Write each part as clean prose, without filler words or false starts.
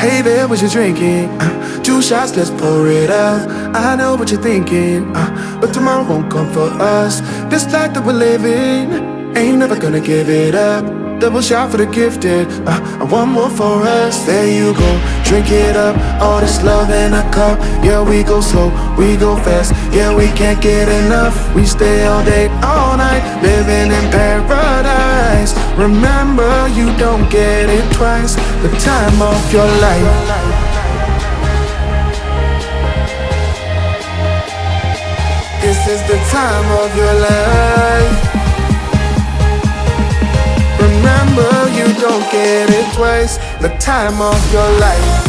Hey there, what you drinking? 2 shots, let's pour it up. I know what you're thinking, but tomorrow won't come for us. This life that we're living, ain't never gonna give it up. Double shot for the gifted, and one more for us. There you go, drink it up. All this love in a cup. Yeah, we go slow, we go fast. Yeah, we can't get enough. We stay all day, all night, living in paradise. Remember, you don't get it twice. The time of your life. This is the time of your life. Remember, you don't get it twice. The time of your life.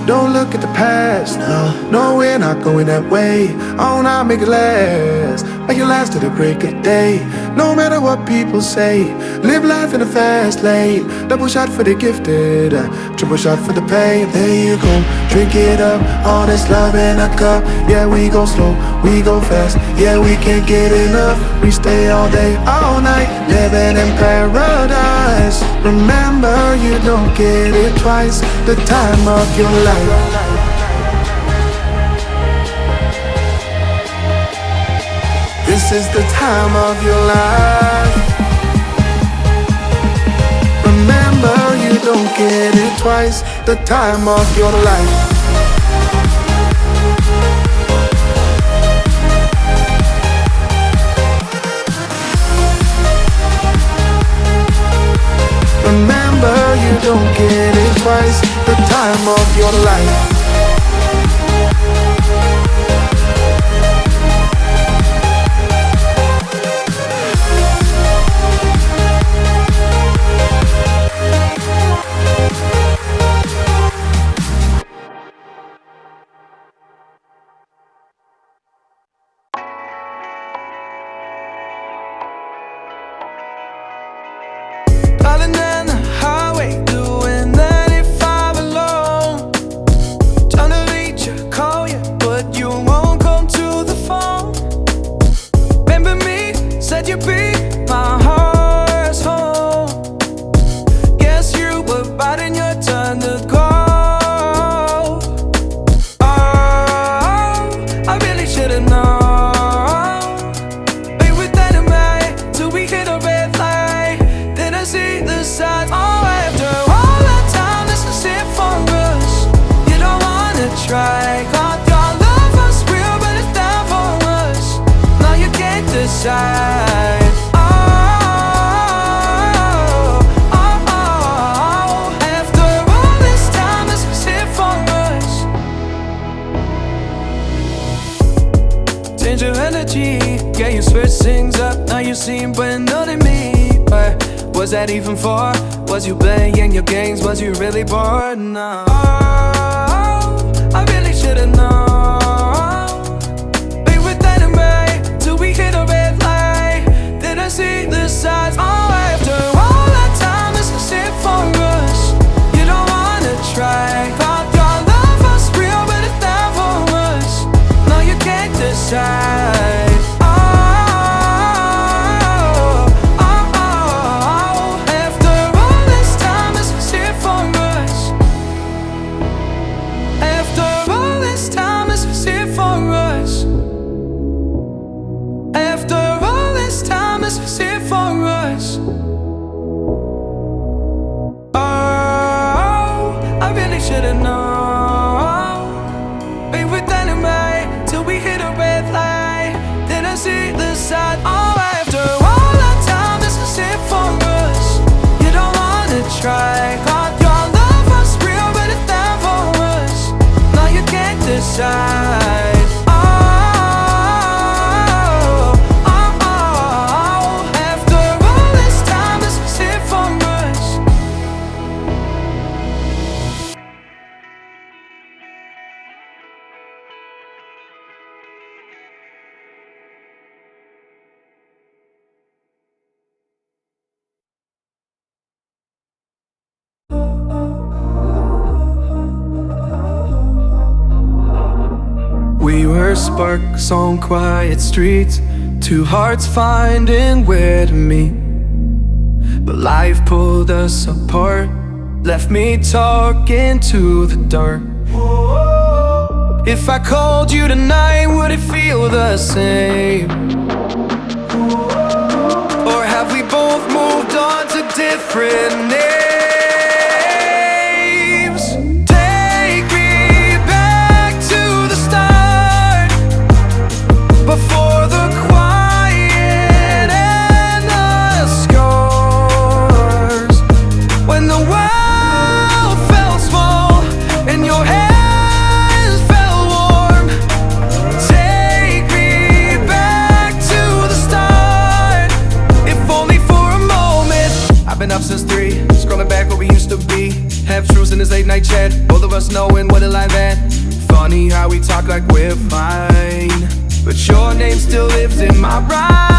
Don't look at the past, no, we're not going that way. Oh, now make it last, make it last to the break of day. No matter what people say, live life in a fast lane. Double shot for the gifted, triple shot for the pain. There you go, drink it up, all this love in a cup. Yeah, we go slow, we go fast. Yeah, we can't get enough. We stay all day, all night, living in paradise. Remember, you don't get it twice. The time of your life. This is the time of your life. Remember, you don't get it twice. The time of your life. Remember, you don't get it twice. The time of your life. Calling down the highway, doing 95 alone. Trying to reach you, call you, but you won't come to the phone. Remember me, said you'd be my heart's home. Guess you were biding your turn to go. Oh, I really should've known. Be with dynamite till we hit a red light. Then I see the signs. Oh, after all that time, this is it for us. You don't wanna try. Thought your love was real, but it's not for us. Now you can't decide. After all this time, this is it for us. Change your energy, yeah, you switch things up. Now you seem brand new to me, but was that even for? Was you playing your games? Was you really bored? No. I really should've known. Be with dynamite till we hit a red light. Then I see the signs. Oh, after all that time, this is it for us. You don't wanna try. Thought your love was real, but it's not for us. No, you can't decide. Should've known. Be with dynamite till we hit a red light. Then I see the side. Oh, after all that time, this is it for us. You don't wanna try. Thought your love was real, but it's not for us. Now you can't decide. first sparks on quiet streets, two hearts finding where to meet. But life pulled us apart, left me talking to the dark. If I called you tonight, would it feel the same? Or have we both moved on to different names? Take me back to the start, before the quiet and the scars, when the world felt small and your hands felt warm. Take me back to the start, if only for a moment. I've been up since 3, scrolling back where we used to be, half truths in this late night chat, both of us knowing what a lie that. Funny how we talk like we're fine, but your name still lives in my rhyme.